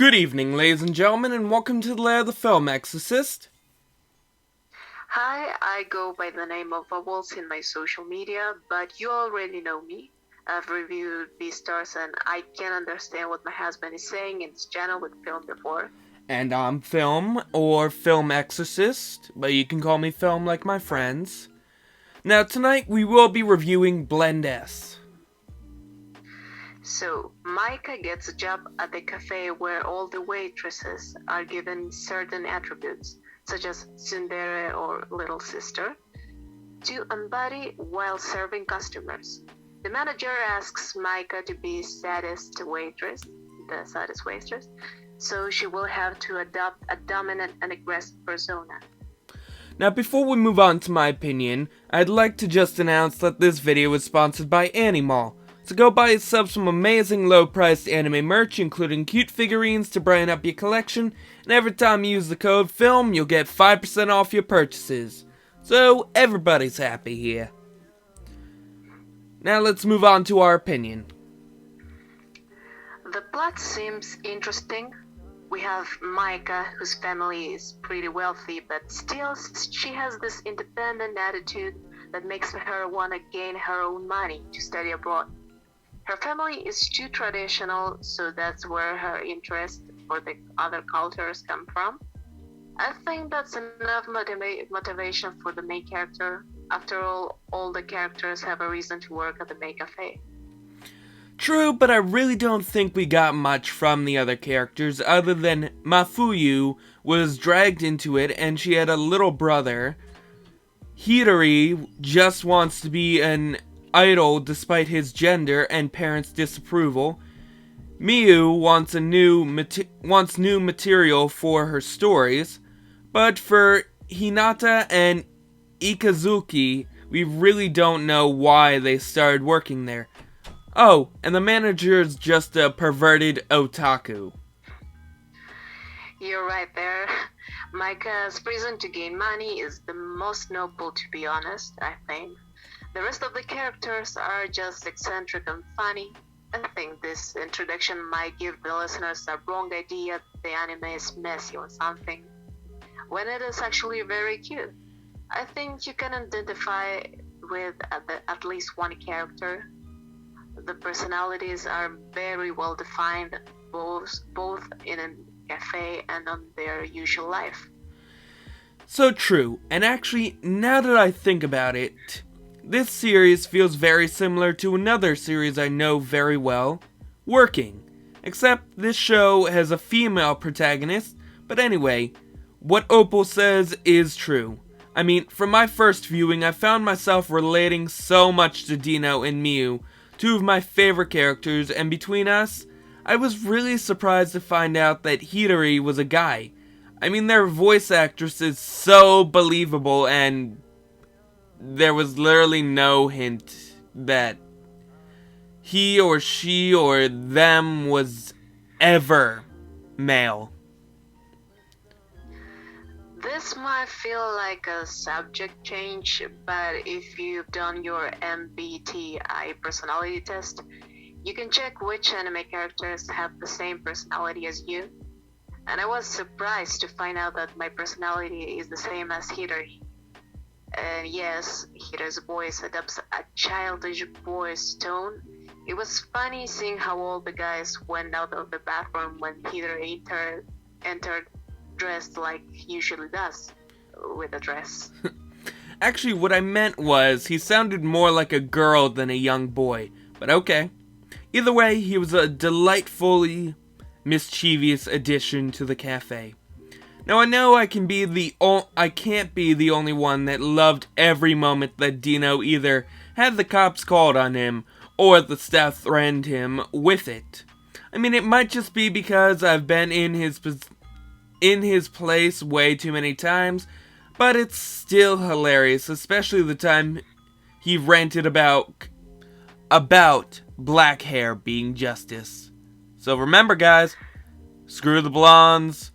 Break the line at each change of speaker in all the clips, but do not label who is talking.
Good evening, ladies and gentlemen, and welcome to the Lair of the Film Exorcist.
Hi, I go by the name of Opals in my social media, but you already know me. I've reviewed Beastars and I can understand what my husband is saying in his channel with film before.
And I'm Film, or Film Exorcist, but you can call me Film like my friends. Now, tonight we will be reviewing Blend S.
So, Micah gets a job at the cafe where all the waitresses are given certain attributes, such as tsundere or little sister, to embody while serving customers. The manager asks Micah to be the saddest waitress, so she will have to adopt a dominant and aggressive persona.
Now, before we move on to my opinion, I'd like to just announce that this video is sponsored by Animal. So go buy yourself some amazing low-priced anime merch, including cute figurines to brighten up your collection, and every time you use the code FILM, you'll get 5% off your purchases. So, everybody's happy here. Now let's move on to our opinion.
The plot seems interesting. We have Micah, whose family is pretty wealthy, but still she has this independent attitude that makes her want to gain her own money to study abroad. Her family is too traditional, so that's where her interest for the other cultures come from. I think that's enough motivation for the main character. After all the characters have a reason to work at the maid cafe.
True, but I really don't think we got much from the other characters other than Mafuyu was dragged into it and she had a little brother. Hidori just wants to be an idol despite his gender and parents' disapproval. Miyu wants new material for her stories, but for Hinata and Ikazuki, we really don't know why they started working there. Oh, and the manager's just a perverted otaku.
You're right there. Micah's reason to gain money is the most noble, to be honest, I think. The rest of the characters are just eccentric and funny. I think this introduction might give the listeners a wrong idea that the anime is messy or something, when it is actually very cute. I think you can identify with at least one character. The personalities are very well defined, both in a cafe and on their usual life.
So true, and actually, now that I think about it, this series feels very similar to another series I know very well, Working. Except this show has a female protagonist, but anyway, what Opal says is true. I mean, from my first viewing, I found myself relating so much to Dino and Miyu, two of my favorite characters, and between us, I was really surprised to find out that Hidori was a guy. I mean, their voice actress is so believable, and there was literally no hint that he or she or them was ever male.
This might feel like a subject change, but if you've done your MBTI personality test, you can check which anime characters have the same personality as you. And I was surprised to find out that my personality is the same as Hidori. And yes, Hidori's voice adopts a childish voice tone. It was funny seeing how all the guys went out of the bathroom when Hidori entered dressed like he usually does, with a dress.
Actually, what I meant was, he sounded more like a girl than a young boy, but okay. Either way, he was a delightfully mischievous addition to the cafe. Now I know I can't be the only one that loved every moment that Dino either had the cops called on him, or the staff threatened him with it. I mean, it might just be because I've been in his place way too many times, but it's still hilarious, especially the time he ranted about black hair being justice. So remember, guys, screw the blondes,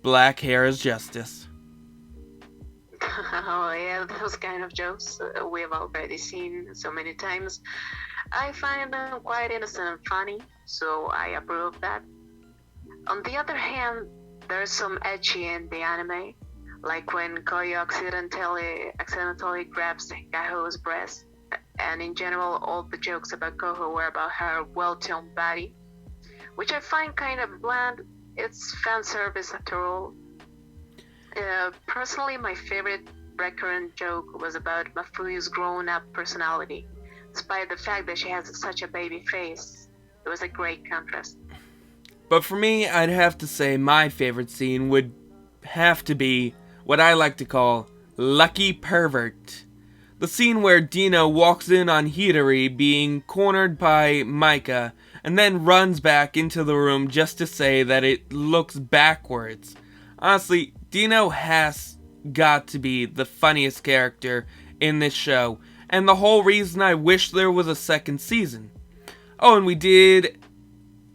black hair is justice.
Oh yeah, those kind of jokes we've already seen so many times. I find them quite innocent and funny, so I approve of that. On the other hand, there's some ecchi in the anime, like when Koyo accidentally grabs Gaho's breast, and in general, all the jokes about Koho were about her well-toned body, which I find kind of bland. It's fan service after all. Personally, my favorite recurrent joke was about Mafuyu's grown-up personality. Despite the fact that she has such a baby face, it was a great contrast.
But for me, I'd have to say my favorite scene would have to be what I like to call Lucky Pervert. The scene where Dino walks in on Hidari being cornered by Micah and then runs back into the room just to say that it looks backwards. Honestly, Dino has got to be the funniest character in this show, and the whole reason I wish there was a second season. And we did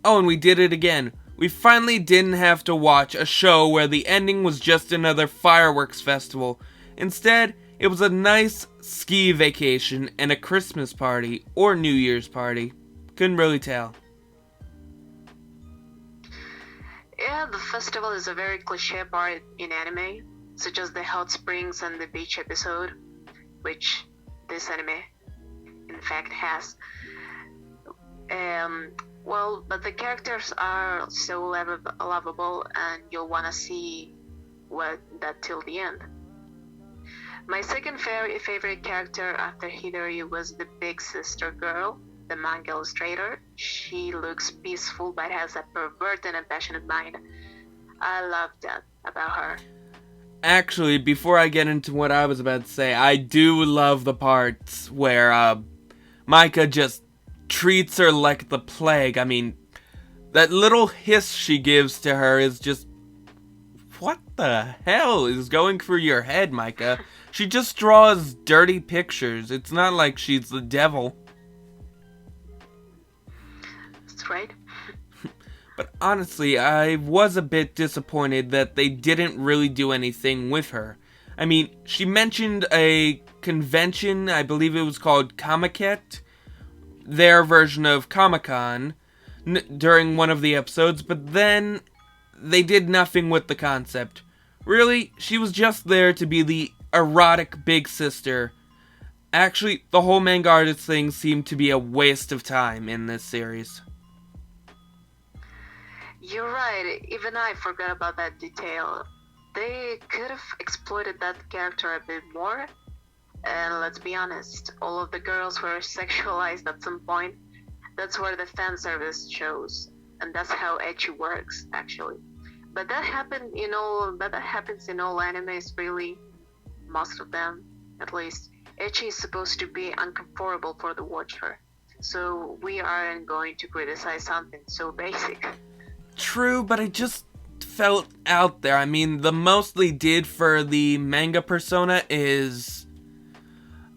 it again. We finally didn't have to watch a show where the ending was just another fireworks festival. Instead, it was a nice ski vacation and a Christmas party or New Year's party. Couldn't really tell.
Yeah, the festival is a very cliche part in anime, such as the hot springs and the beach episode, which this anime, in fact, has. But the characters are so lovable, and you'll wanna see that till the end. My second favorite character after Hidari was the big sister girl, the manga illustrator. She looks peaceful but has a pervert and a passionate mind. I love that about her.
Actually, before I get into what I was about to say, I do love the parts where Micah just treats her like the plague. I mean, that little hiss she gives to her is just... What the hell is going through your head, Micah? She just draws dirty pictures. It's not like she's the devil.
That's right.
But honestly, I was a bit disappointed that they didn't really do anything with her. I mean, she mentioned a convention, I believe it was called Comiket, their version of Comic-Con, during one of the episodes, but then they did nothing with the concept. Really, she was just there to be the erotic big sister. Actually, the whole manga artist thing seemed to be a waste of time in this series.
You're right, even I forgot about that detail. They could have exploited that character a bit more. And let's be honest, all of the girls were sexualized at some point. That's where the fan service shows. And that's how ecchi works, actually. But that happens in all animes, really. Most of them, at least. Ecchi is supposed to be uncomfortable for the watcher. So we aren't going to criticize something so basic.
True, but it just felt out there. I mean, the most they did for the manga persona is...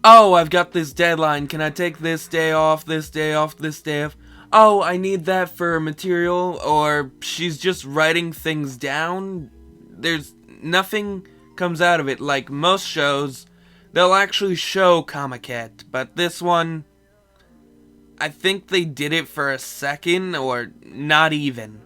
Oh, I've got this deadline. Can I take this day off, this day off, this day off? Oh, I need that for material. Or she's just writing things down. There's nothing comes out of it. Like most shows, they'll actually show Comiket. But this one, I think they did it for a second or not even.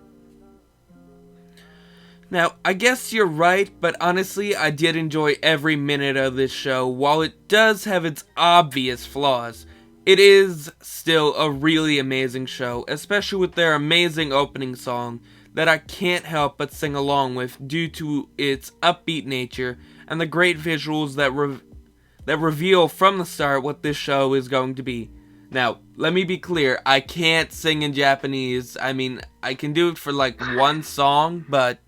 Now, I guess you're right, but honestly, I did enjoy every minute of this show. While it does have its obvious flaws, it is still a really amazing show, especially with their amazing opening song that I can't help but sing along with due to its upbeat nature and the great visuals that reveal from the start what this show is going to be. Now, let me be clear, I can't sing in Japanese. I mean, I can do it for like one song, but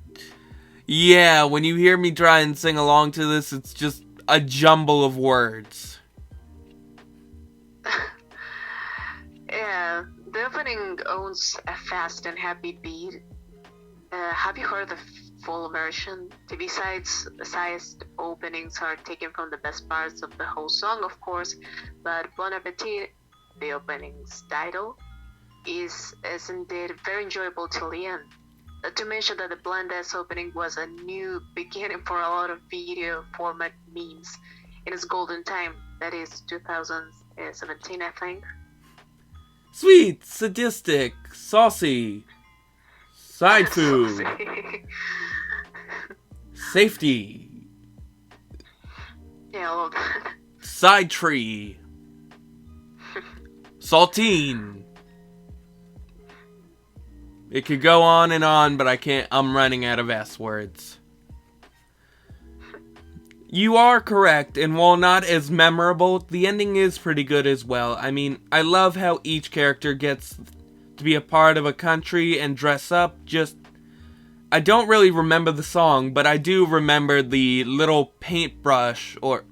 yeah, when you hear me try and sing along to this, it's just a jumble of words.
Yeah, the opening owns a fast and happy beat. Have you heard the full version? The B-sized openings are taken from the best parts of the whole song, of course, but Bon Appetit, the opening's title, is indeed very enjoyable till the end. Not to mention that the Blend-S opening was a new beginning for a lot of video format memes in its golden time, that is 2017, I think.
Sweet, sadistic, saucy, Side food. Safety.
Yeah, I love that.
Side tree. Saltine. It could go on and on, but I can't. I'm running out of S words. You are correct, and while not as memorable, the ending is pretty good as well. I mean, I love how each character gets to be a part of a country and dress up. I don't really remember the song, but I do remember the little paintbrush, or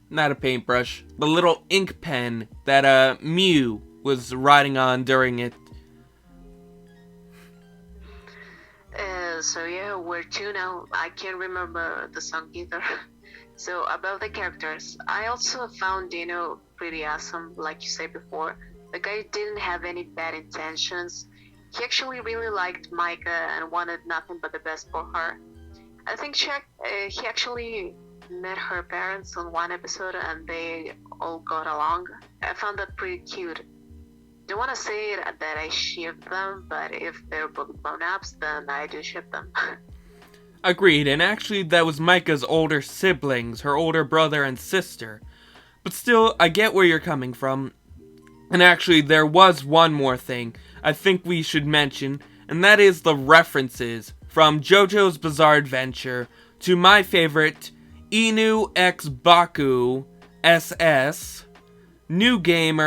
not a paintbrush, the little ink pen that Mew was riding on during it.
So yeah, where to now? I can't remember the song either. So about the characters, I also found Dino pretty awesome, like you said before. The guy didn't have any bad intentions. He actually really liked Micah and wanted nothing but the best for her. I think he actually met her parents on one episode and they all got along. I found that pretty cute. Don't want to say that I ship them, but if they're both grown-ups, then I do ship them.
Agreed, and actually that was Micah's older siblings, her older brother and sister. But still, I get where you're coming from. And actually, there was one more thing I think we should mention, and that is the references from JoJo's Bizarre Adventure to my favorite, Inu X Baku SS, New Game,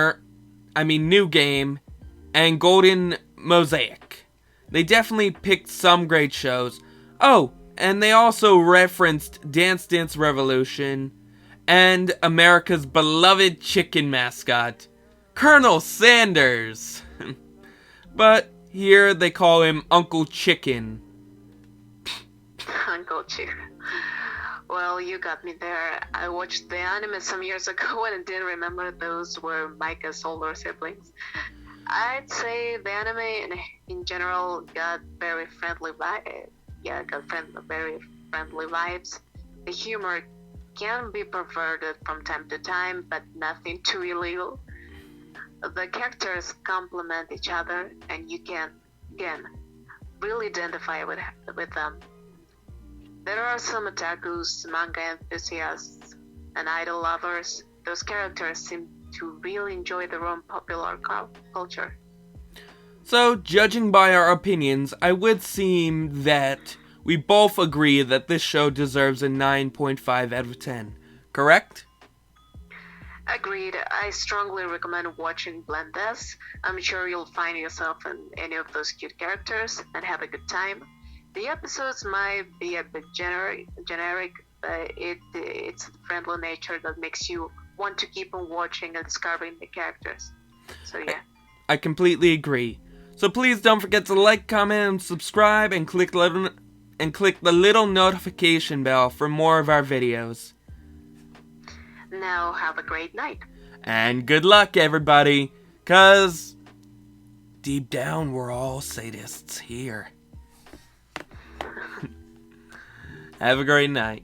and Golden Mosaic. They definitely picked some great shows. Oh, and they also referenced Dance Dance Revolution and America's beloved chicken mascot, Colonel Sanders. But here they call him Uncle Chicken.
Uncle Chicken. Well, you got me there. I watched the anime some years ago and I didn't remember those were Micah's older siblings. I'd say the anime in general got very friendly vibes. Very friendly vibes. The humor can be perverted from time to time, but nothing too illegal. The characters complement each other, and you can, again, really identify with them. There are some otakus, manga enthusiasts, and idol lovers. Those characters seem to really enjoy their own popular culture.
So, judging by our opinions, I would seem that we both agree that this show deserves a 9.5 out of 10. Correct?
Agreed. I strongly recommend watching Blend S. I'm sure you'll find yourself in any of those cute characters and have a good time. The episodes might be a bit generic, but it's the friendly nature that makes you want to keep on watching and discovering the characters. So yeah.
I completely agree. So please don't forget to like, comment, and subscribe, and click the little notification bell for more of our videos.
Now have a great night.
And good luck, everybody, 'cause deep down we're all sadists here. Have a great night.